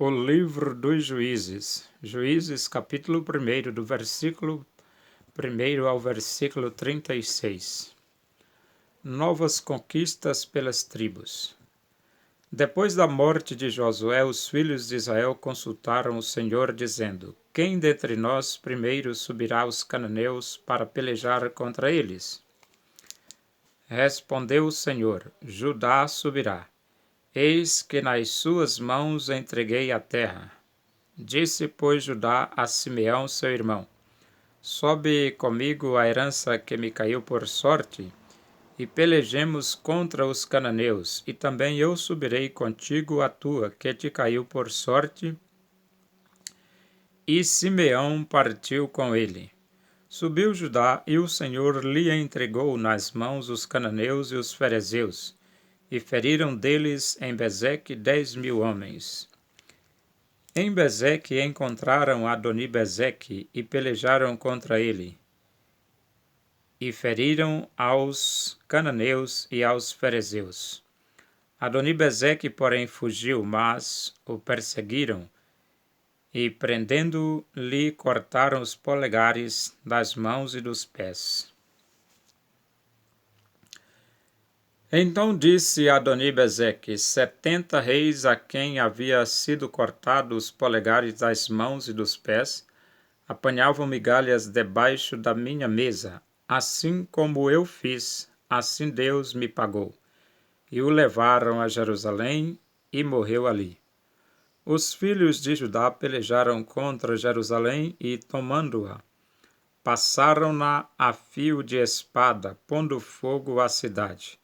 O livro dos Juízes, Juízes capítulo 1, do versículo 1 ao versículo 36. Novas conquistas pelas tribos. Depois da morte de Josué, os filhos de Israel consultaram o Senhor, dizendo: Quem dentre nós primeiro subirá aos cananeus para pelejar contra eles? Respondeu o Senhor: Judá subirá. Eis que nas suas mãos entreguei a terra. Disse, pois, Judá a Simeão, seu irmão: Sobe comigo a herança que me caiu por sorte, e pelejemos contra os cananeus, e também eu subirei contigo a tua, que te caiu por sorte. E Simeão partiu com ele. Subiu Judá, e o Senhor lhe entregou nas mãos os cananeus e os ferezeus, e feriram deles em Bezeque 10.000 homens. Em Bezeque encontraram Adoni-Bezeque e pelejaram contra ele, e feriram aos cananeus e aos ferezeus. Adoni-Bezeque, porém, fugiu, mas o perseguiram, e prendendo-lhe cortaram os polegares das mãos e dos pés. Então disse Adoni-Bezeque: 70 reis a quem havia sido cortado os polegares das mãos e dos pés apanhavam migalhas debaixo da minha mesa. Assim como eu fiz, assim Deus me pagou. E o levaram a Jerusalém e morreu ali. Os filhos de Judá pelejaram contra Jerusalém e, tomando-a, passaram-na a fio de espada, pondo fogo à cidade.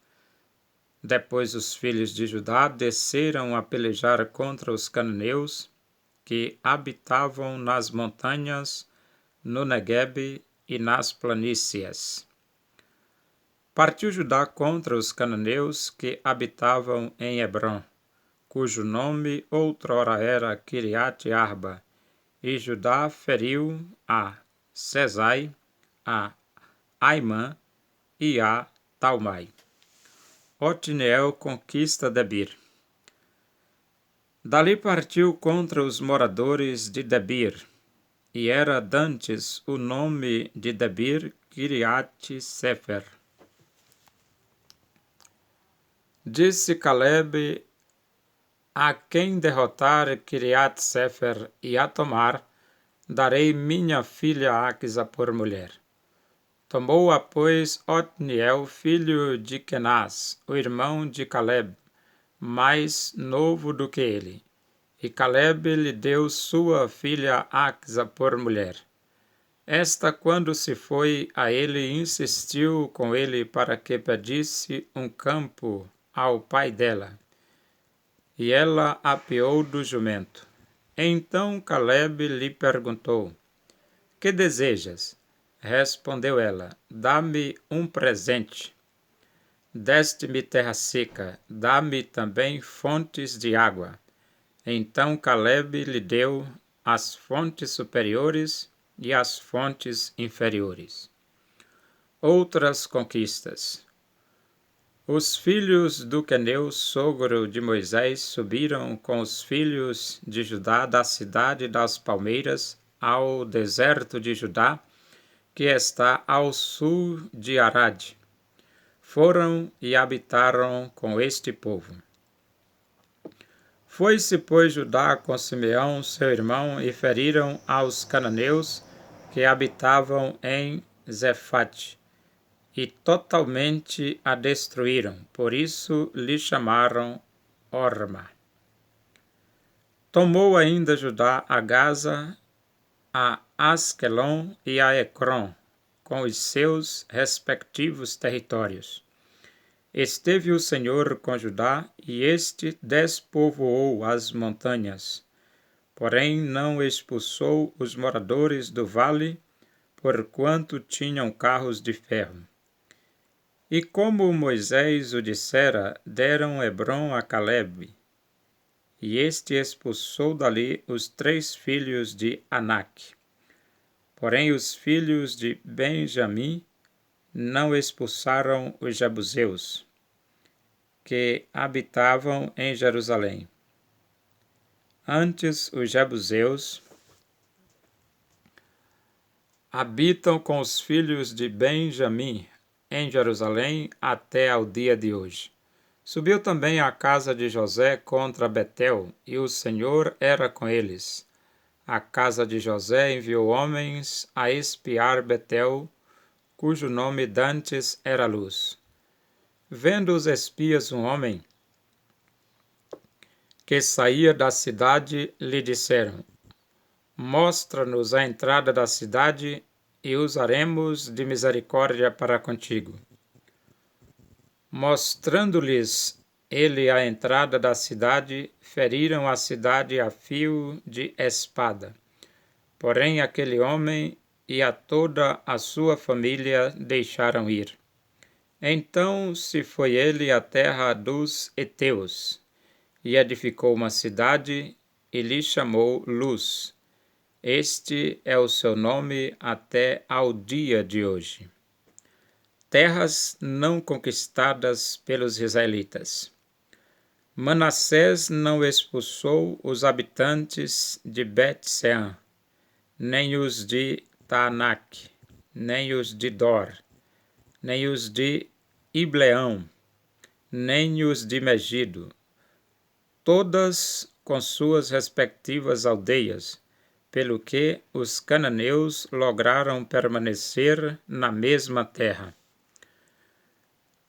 Depois os filhos de Judá desceram a pelejar contra os cananeus, que habitavam nas montanhas, no Neguebe e nas planícies. Partiu Judá contra os cananeus que habitavam em Hebrom, cujo nome outrora era Kiriate Arba, e Judá feriu a Sesai, a Aimã e a Talmai. Otniel conquista Debir. Dali partiu contra os moradores de Debir, e era dantes o nome de Debir Kiriate Sefer. Disse Caleb: a quem derrotar Kiriate Sefer e a tomar, darei minha filha Aquisa por mulher. Tomou-a, pois, Otniel, filho de Kenaz, o irmão de Caleb, mais novo do que ele. E Caleb lhe deu sua filha Aquisa por mulher. Esta, quando se foi a ele, insistiu com ele para que pedisse um campo ao pai dela. E ela apeou do jumento. Então Caleb lhe perguntou: Que desejas? Respondeu ela: Dá-me um presente. Deste-me terra seca, dá-me também fontes de água. Então Caleb lhe deu as fontes superiores e as fontes inferiores. Outras conquistas. Os filhos do Queneu, sogro de Moisés, subiram com os filhos de Judá da cidade das palmeiras ao deserto de Judá, que está ao sul de Arade. Foram e habitaram com este povo. Foi-se, pois, Judá com Simeão, seu irmão, e feriram aos cananeus que habitavam em Zefate, e totalmente a destruíram, por isso lhe chamaram Orma. Tomou ainda Judá a Gaza, a Asquelon e a Ecrom, com os seus respectivos territórios. Esteve o Senhor com Judá, e este despovoou as montanhas, porém não expulsou os moradores do vale, porquanto tinham carros de ferro. E como Moisés o dissera, deram Hebrom a Caleb, e este expulsou dali os 3 filhos de Anak. Porém os filhos de Benjamim não expulsaram os jebuseus, que habitavam em Jerusalém. Antes, os jebuseus habitam com os filhos de Benjamim em Jerusalém até ao dia de hoje. Subiu também a casa de José contra Betel, e o Senhor era com eles. A casa de José enviou homens a espiar Betel, cujo nome dantes era Luz. Vendo os espias um homem que saía da cidade, lhe disseram: Mostra-nos a entrada da cidade e usaremos de misericórdia para contigo. Mostrando-lhes ele a entrada da cidade, feriram a cidade a fio de espada. Porém, aquele homem e a toda a sua família deixaram ir. Então se foi ele à terra dos heteus, e edificou uma cidade, e lhe chamou Luz. Este é o seu nome até ao dia de hoje. Terras não conquistadas pelos israelitas. Manassés não expulsou os habitantes de Bet-Sean, nem os de Taanac, nem os de Dor, nem os de Ibleão, nem os de Megido, todas com suas respectivas aldeias, pelo que os cananeus lograram permanecer na mesma terra.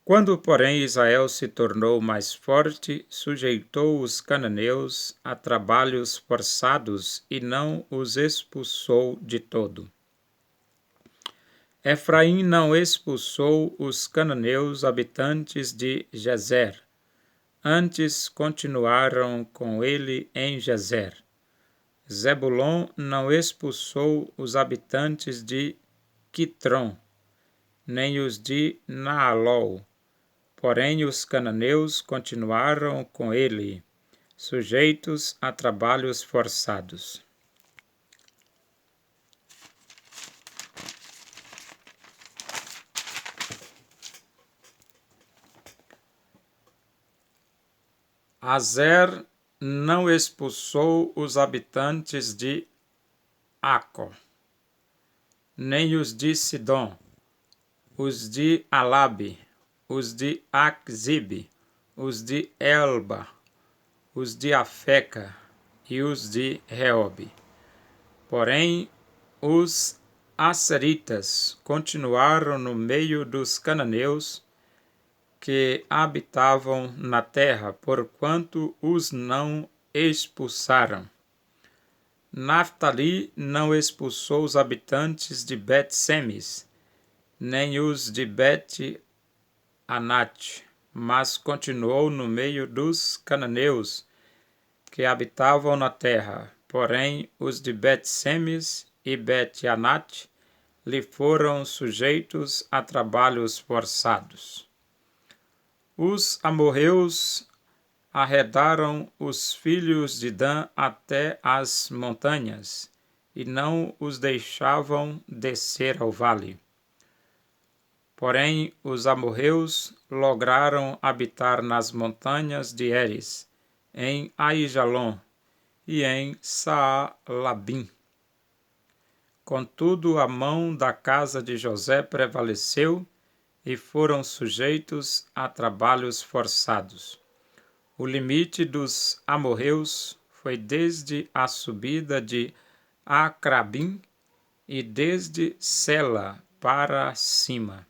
Quando, porém, Israel se tornou mais forte, sujeitou os cananeus a trabalhos forçados e não os expulsou de todo. Efraim não expulsou os cananeus habitantes de Gezer, antes continuaram com ele em Gezer. Zebulon não expulsou os habitantes de Quitrom, nem os de Naalol. Porém, os cananeus continuaram com ele, sujeitos a trabalhos forçados. Azer não expulsou os habitantes de Aco, nem os de Sidom, os de Alabe, os de Aczibe, os de Elba, os de Afeca e os de Reobe. Porém, os asseritas continuaram no meio dos cananeus que habitavam na terra, porquanto os não expulsaram. Naftali não expulsou os habitantes de Bet-Semes, nem os de Bet-Anat, mas continuou no meio dos cananeus que habitavam na terra. Porém, os de Bet-Semes e Bet-Anat lhe foram sujeitos a trabalhos forçados. Os amorreus arredaram os filhos de Dan até as montanhas, e não os deixavam descer ao vale. Porém, os amorreus lograram habitar nas montanhas de Eres, em Aijalon e em Saalabim. Contudo, a mão da casa de José prevaleceu, e foram sujeitos a trabalhos forçados. O limite dos amorreus foi desde a subida de Acrabim e desde Sela para cima.